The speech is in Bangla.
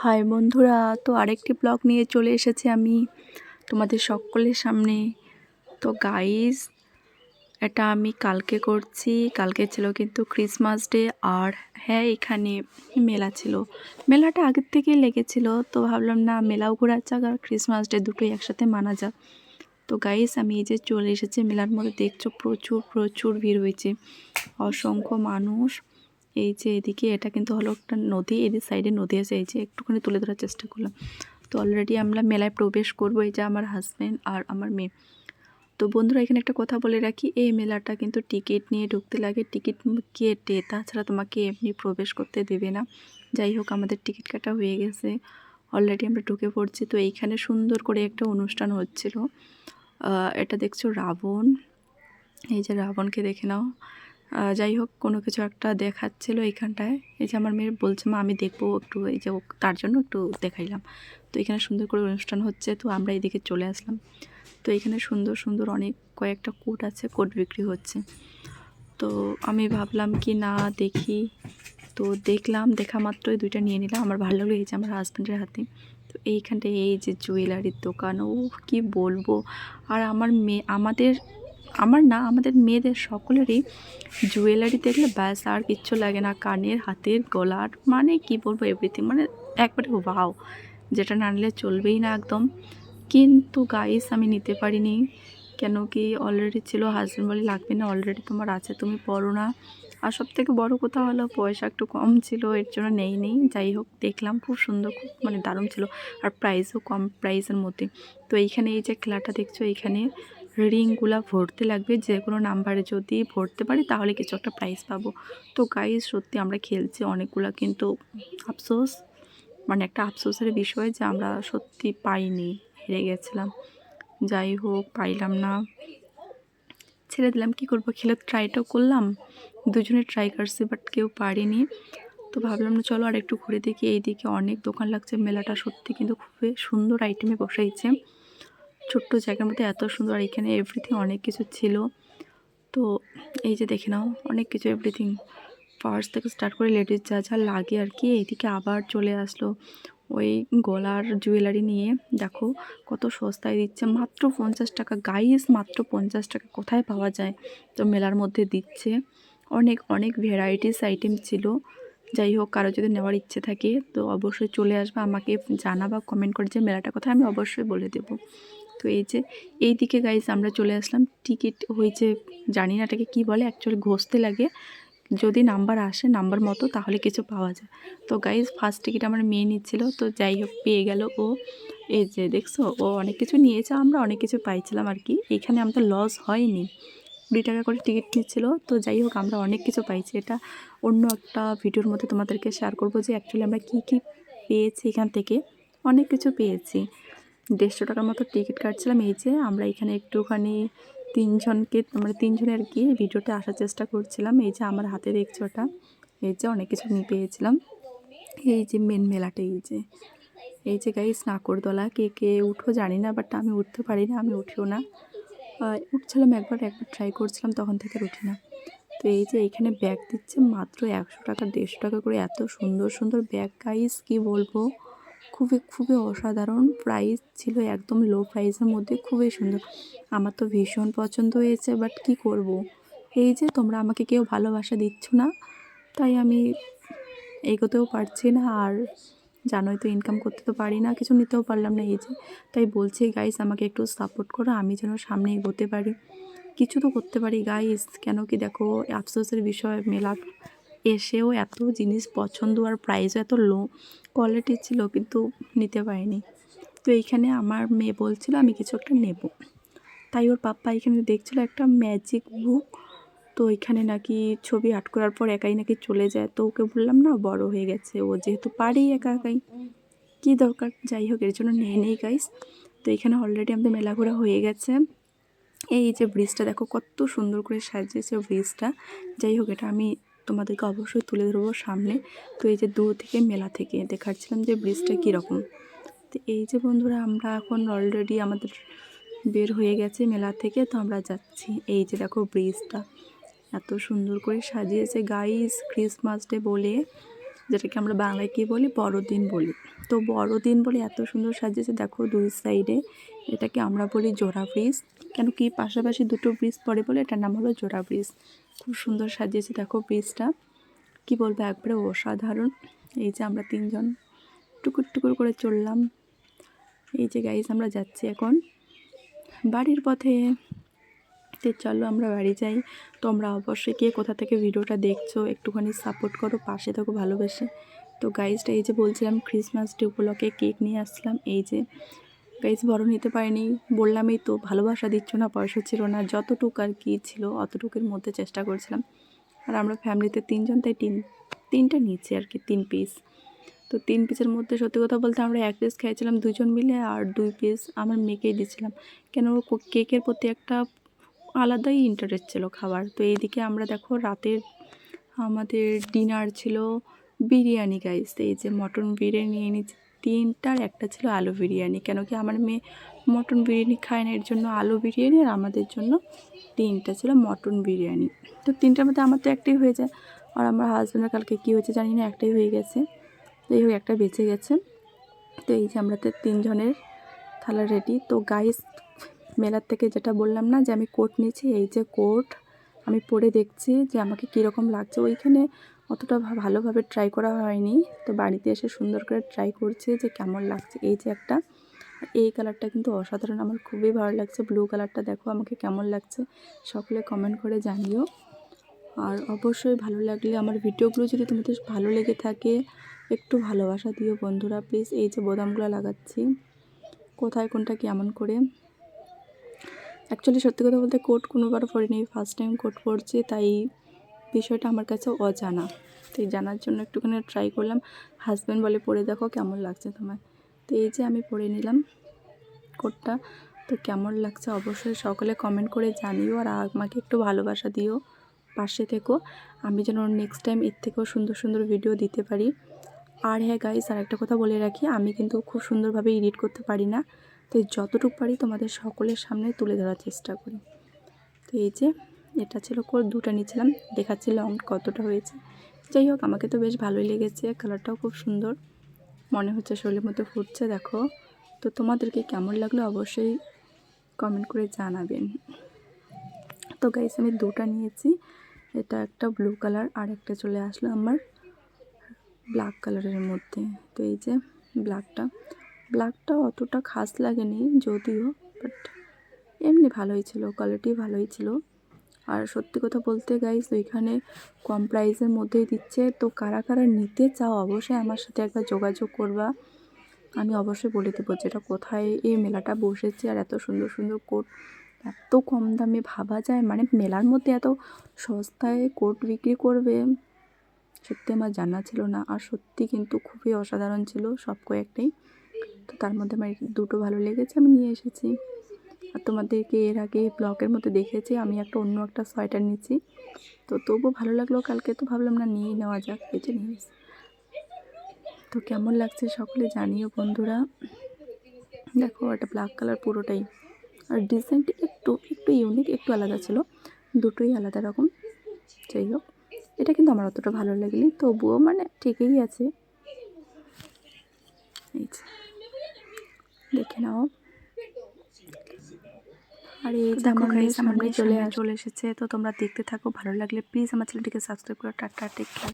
হাই বন্ধুরা, তো আরেকটি ব্লগ নিয়ে চলে এসেছি আমি তোমাদের সকলের সামনে। তো গাইস, এটা আমি কালকে করছি। কালকে ছিল কিন্তু ক্রিসমাস ডে। আর হ্যাঁ, এখানে মেলা ছিল। মেলাটা আগের থেকেই লেগেছিল, তো ভাবলাম না মেলাও ঘোরা যাক আর ক্রিসমাস ডে দুটোই একসাথে মানা যাক। তো গাইস, আমি এই যে চলে এসেছি মেলার মধ্যে। দেখছো প্রচুর প্রচুর ভিড় হয়েছে, অসংখ্য মানুষ। এই যে এদিকে এটা কিন্তু হলো একটা নদী, এদিক সাইডে নদী আছে। এই যে একটুখানি তুলে ধরার চেষ্টা করলাম। তো অলরেডি আমরা মেলায় প্রবেশ করবো। এই যে আমার হাজব্যান্ড আর আমার মেয়ে। তো বন্ধুরা, এখানে একটা কথা বলে রাখি, এই মেলাটা কিন্তু টিকিট নিয়ে ঢুকতে লাগে, টিকিট কেটে, তাছাড়া তোমাকে এমনি প্রবেশ করতে দেবে না। যাই হোক, আমাদের টিকিট কাটা হয়ে গেছে, অলরেডি আমরা ঢুকে পড়ছি। তো এইখানে সুন্দর করে একটা অনুষ্ঠান হচ্ছিল। এটা দেখছো রাবণ, এই যে রাবণকে দেখে নাও। যাই হোক, কোনো কিছু একটা দেখাচ্ছিল এইখানটায়। এই যে আমার মেয়ে বলছে, মা আমি দেখবো একটু, এই যে তার জন্য একটু দেখাইলাম। তো এখানে সুন্দর করে অনুষ্ঠান হচ্ছে, তো আমরা এইদিকে চলে আসলাম। তো এখানে সুন্দর সুন্দর অনেক কয়েকটা কোট আছে, কোট বিক্রি হচ্ছে। তো আমি ভাবলাম কি না দেখি, তো দেখলাম, দেখা মাত্রই দুইটা নিয়ে নিলাম। আমার ভালো লাগলো, এই যে আমার হাজব্যান্ডের হাতে। তো এইখানটায় এই যে জুয়েলারির দোকান, ও কি বলবো। আর আমার মেয়ে, আমাদের মেয়েদের সকলেরই জুয়েলারি দেখলে ব্যাস আর কিচ্ছু লাগে না। কানের, হাতের, গলার, মানে কি বলবো, এভরিথিং, মানে একবারে ওয়াও, যেটা না নিলে চলবেই না একদম। কিন্তু গাইস, আমি নিতে পারিনি, কেন কি অলরেডি ছিল। হাজব্যান্ড বলে লাগবে না, অলরেডি তোমার আছে, তুমি পড়ো না। আর সবথেকে বড় কথা হলো পয়সা একটু কম ছিল, এর জন্য নেই। যাই হোক, দেখলাম খুব সুন্দর, খুব মানে দারুণ ছিল। আর প্রাইসও কম, প্রাইসের মধ্যে। তো এইখানে এই যে খেলাটা দেখছো, এইখানে রিংগুলা ভরতে লাগবে, যে কোনো নাম্বারে যদি ভরতে পারি তাহলে কিছু একটা প্রাইজ পাবো। তো গাইস, সত্যি আমরা খেলছি অনেকগুলা, কিন্তু আফসোস, মানে একটা আফসোসের বিষয় যে আমরা সত্যি পাইনি, হেরে গেছিলাম। যাই হোক, পাইলাম না, ছেড়ে দিলাম। কি করব, খেলে ট্রাইটাও করলাম, দুজনে ট্রাই করছি, বাট কেউ পারিনি। তো ভাবলাম না, চলো আর একটু ঘুরে দেখি। এইদিকে অনেক দোকান লাগছে, মেলাটা সত্যি কিন্তু খুবই সুন্দর আইটেমে বসাইছে। ছোট্ট জায়গার মধ্যে এত সুন্দর, আর এখানে এভরিথিং অনেক কিছু ছিল। তো এই যে দেখে নাও, অনেক কিছু এভরিথিং, পার্স থেকে স্টার্ট করে লেডিস যা যা লাগে আর কি। এইদিকে আবার চলে আসলো ওই গলার জুয়েলারি নিয়ে। দেখো কত সস্তায় দিচ্ছে, মাত্র 50 টাকা। গাইস, মাত্র 50 টাকা কোথায় পাওয়া যায়? তো মেলার মধ্যে দিচ্ছে। অনেক অনেক ভ্যারাইটিস আইটেম ছিল। যাই হোক, কারো যদি নেওয়ার ইচ্ছে থাকে তো অবশ্যই চলে আসবে, আমাকে জানাবা কমেন্ট করে যে মেলাটা কোথায়, আমি অবশ্যই বলে দেবো। তো এই যে এইদিকে গাইস আমরা চলে আসলাম। টিকিট হয়েছে, জানি না এটাকে কী বলে, অ্যাকচুয়ালি ঘষতে লাগে, যদি নাম্বার আসে নাম্বার মতো তাহলে কিছু পাওয়া যায়। তো গাইজ, ফার্স্ট টিকিট আমার মেয়ে নিচ্ছিল, তো যাই হোক পেয়ে গেল ও। এই যে দেখছো, ও অনেক কিছু নিয়েছে, আমরা অনেক কিছু পাইছিলাম আর কি। এখানে আমাদের লস হয়নি, 20 টাকা করে টিকিট নিচ্ছিল। তো যাই হোক, আমরা অনেক কিছু পাইছি। এটা অন্য একটা ভিডিওর মধ্যে তোমাদেরকে শেয়ার করবো যে অ্যাকচুয়ালি আমরা কী কী পেয়েছি। এখান থেকে অনেক কিছু পেয়েছি। 150 টাকার মতো টিকিট কাটছিলাম। এই যে আমরা এখানে একটুখানি তিনজনকে, মানে তিনজনে আর কি ভিডিওতে আসার চেষ্টা করছিলাম। এই যে আমার হাতে দেখছো ওটা, এই যে অনেক কিছু নিয়ে পেয়েছিলাম। এই যে মেন মেলাটা, এই যে গাইস, নাকরদোলা, কে কে উঠো জানি না, বাট আমি উঠতে পারি না, আমি উঠিও না। উঠছিলাম একবার ট্রাই করছিলাম, তখন থেকে আর উঠি না। তো এই যে এইখানে ব্যাগ দিচ্ছে মাত্র 100 টাকা, 150 টাকা করে। এত সুন্দর সুন্দর ব্যাগ গাইস, কি বলবো, খুবই খুবই অসাধারণ। প্রাইস ছিল একদম লো প্রাইসের মধ্যে, খুবই সুন্দর। আমার তো ভীষণ পছন্দ হয়েছে, বাট কি করব, এই যে তোমরা আমাকে কেউ ভালোবাসা দিচ্ছ না, তাই আমি এগোতেও পারছি না। আর জানোই তো, ইনকাম করতে তো পারি না, কিছু নিতেও পারলাম না। এই যে তাই বলছি গাইস, আমাকে একটু সাপোর্ট করো, আমি যেন সামনে এগোতে পারি, কিছু তো করতে পারি গাইস। কেন কি দেখো, আফসোসের বিষয়, মেলা এসেও এত জিনিস পছন্দ আর প্রাইসও এত লো কোয়ালিটি ছিল, কিন্তু নিতে পারিনি। তো এইখানে আমার মেয়ে বলছিল আমি কিছু একটা নেব, তাই ওর পাপ্পা এখানে দেখছিল একটা ম্যাজিক বুক। তো এখানে নাকি ছবি আর্ট করার পর একাই নাকি চলে যায়। তো ওকে বললাম না, বড় হয়ে গেছে ও, যেহেতু পারি একা একাই, কী দরকার। যাই হোক, এর জন্য নেই গাইস। তো এখানে অলরেডি আমাদের মেলা ঘোরা হয়ে গেছে। এই যে ব্রিজটা দেখো কত সুন্দর করে সাজিয়েছে ব্রিজটা। যাই হোক, এটা আমি তোমাদেরকে অবশ্যই তুলে ধরবো সামনে। তো এই যে দূর থেকে মেলা থেকে দেখাচ্ছিলাম যে ব্রিজটা কীরকম। তো এই যে বন্ধুরা, আমরা এখন অলরেডি আমাদের বের হয়ে গেছে মেলা থেকে, তো আমরা যাচ্ছি। এই যে দেখো ব্রিজটা এত সুন্দর করে সাজিয়েছে গাইস, ক্রিসমাস ডে বলে। যেটাকে আমরা বাংলায় কী বলি, বড়দিন বলি। তো বড়দিন বলে এত সুন্দর সাজিয়েছে দেখো দুই সাইডে। এটাকে আমরা বলি জোড়া ব্রিজ, কেন কি পাশাপাশি দুটো ব্রিজ পড়ে বলে এটার নাম হলো জোড়া ব্রিজ। খুব সুন্দর সাজিয়েছে দেখো ব্রিজটা, কি বলবো একবারে অসাধারণ। এই যে আমরা তিনজন টুকুর টুকুর করে চললাম। এই যে গাইস আমরা যাচ্ছি এখন বাড়ির পথে। তো চলো আমরা বাড়ি যাই। তোমরা অবশ্যই কে কোথা থেকে ভিডিওটা দেখছো একটুখানি সাপোর্ট করো, পাশে থাকো ভালোবেসে। তো গাইসটা এই যে বলছিলাম ক্রিসমাস ডে উপলক্ষে কেক নিয়ে আসলাম। এই যে গাইস বড় নিতে পারিনি, বললামই তো ভালোবাসা দিচ্ছ না, পয়সা ছিল না, যতটুকু আর কি ছিল অতটুকুর মধ্যে চেষ্টা করছিলাম। আর আমরা ফ্যামিলিতে তিনজন, তাই তিনটা নিয়েছি আর কি, 3 পিস। তো 3 পিসের মধ্যে সত্যি কথা বলতে আমরা 1 পিস খেয়েছিলাম দুজন মিলে, আর 2 পিস আমার মেয়েকেই দিয়েছিলাম, কেন ওর কেকের প্রতি একটা আলাদাই ইন্টারেস্ট ছিল খাবার। তো এইদিকে আমরা দেখো রাতের আমাদের ডিনার ছিল বিরিয়ানি গাইস। এই যে মটন বিরিয়ানি নিয়ে নিয়েছি 3টার, একটা ছিল আলু বিরিয়ানি, কেন কি আমার মেয়ে মটন বিরিয়ানি খায় না, এর জন্য আলু বিরিয়ানি, আর আমাদের জন্য 3টা ছিল মটন বিরিয়ানি। তো 3টার মধ্যে আমার তো একটাই হয়ে যায়, আর আমার হাজব্যান্ডের কালকে কী হয়েছে জানি না, একটাই হয়ে গেছে। যাই হোক একটা বেঁচে গেছে। তো এই যে আমরা তো 3 জনের থালা রেডি। তো গাইস মেলার থেকে যেটা বললাম না যে আমি কোট নিয়েছি, এই যে কোট আমি পরে দেখছি যে আমাকে কীরকম লাগছে। ওইখানে অতটা ভালোভাবে ট্রাই করা হয়নি, তো বাড়িতে এসে সুন্দর করে ট্রাই করছি যে কেমন লাগছে। এই যে একটা, এই কালারটা কিন্তু অসাধারণ, আমার খুবই ভালো লাগছে। ব্লু কালারটা দেখো আমাকে কেমন লাগছে, সকলে কমেন্ট করে জানিও। আর অবশ্যই ভালো লাগলে আমার ভিডিওগুলো যদি তোমাদের ভালো লেগে থাকে একটু ভালোবাসা দিও বন্ধুরা প্লিজ। এই যে বোতামগুলো লাগাচ্ছি, কোথায় কোনটা কেমন করে। অ্যাকচুয়ালি সত্যি কথা বলতে কোট কোনোবারও পরিনি, ফার্স্ট টাইম কোট পরছি, তাই বিষয়টা আমার কাছে অজানা। তো জানার জন্য একটুখানি ট্রাই করলাম। হাজব্যান্ড বলে পরে দেখো কেমন লাগছে তোমার। তো এই যে আমি পরে নিলাম কোটটা, তো কেমন লাগছে অবশ্যই সকলে কমেন্ট করে জানিও, আর আমাকে একটু ভালোবাসা দিও, পাশে থেকো, আমি যেন নেক্সট টাইম এর থেকেও সুন্দর সুন্দর ভিডিও দিতে পারি। আর হ্যাঁ গাইস, আর একটা কথা বলে রাখি, আমি কিন্তু খুব সুন্দরভাবে এডিট করতে পারি না, তো যতটুকু পারি তোমাদের সকলের সামনে তুলে ধরার চেষ্টা করি। তো এই যে এটা ছিল কোট, 2টা নিয়েছিলাম, দেখাচ্ছি লং কতটা হয়েছে। যাই হোক আমাকে তো বেশ ভালোই লেগেছে, কালারটাও খুব সুন্দর, মনে হচ্ছে শরীরের মধ্যে ফুটছে দেখো। তো তোমাদেরকে কেমন লাগলো অবশ্যই কমেন্ট করে জানাবেন। তো গাইস আমি 2টা নিয়েছি, এটা একটা ব্লু কালার আর একটা চলে আসলো আমার ব্ল্যাক কালারের মধ্যে। তো এই যে ব্ল্যাকটা অতটা খাস লাগেনি যদিও, বাট এমনি ভালোই ছিল, কোয়ালিটি ভালোই ছিল। আর সত্যি কথা বলতে গাইস ওইখানে কম প্রাইসের মধ্যেই দিচ্ছে, তো কারা কারা নিতে চাও অবশ্যই আমার সাথে একবার যোগাযোগ করবা, আমি অবশ্যই বলে দেবো যেটা কোথায় এই মেলাটা বসেছে। আর এত সুন্দর সুন্দর কোট এত কম দামে ভাবা যায়, মানে মেলার মধ্যে এত সস্তায় কোট বিক্রি করবে সত্যি আমার জানা ছিল না। আর সত্যি কিন্তু খুবই অসাধারণ ছিল সব কয়েকটাই, তো তার মধ্যে আমার 2টো ভালো লেগেছে, আমি নিয়ে এসেছি। আর তোমাদেরকে এর আগে ব্লগের মধ্যে দেখেছি আমি অন্য একটা সোয়েটার নিয়েছি, তো তবুও ভালো লাগলো কালকে, তো ভাবলাম না নিয়েই নেওয়া যাক, এই যে নিয়ে। তো কেমন লাগছে সকলে জানিও বন্ধুরা। দেখো এটা ব্ল্যাক কালার পুরোটাই, আর ডিজাইনটি একটু ইউনিক, একটু আলাদা ছিল, দুটোই আলাদা রকম। যাই হোক এটা কিন্তু আমার অতটা ভালো লাগেনি, তবুও মানে ঠিকই আছে। এই যে দেখে নাও। আর এই যে আমার মেয়ের সামনে চলে এসেছে, তো তোমরা দেখতে থাকো, ভালো লাগলে প্লিজ আমার চ্যানেলটিকে সাবস্ক্রাইব করো। Tata, take care.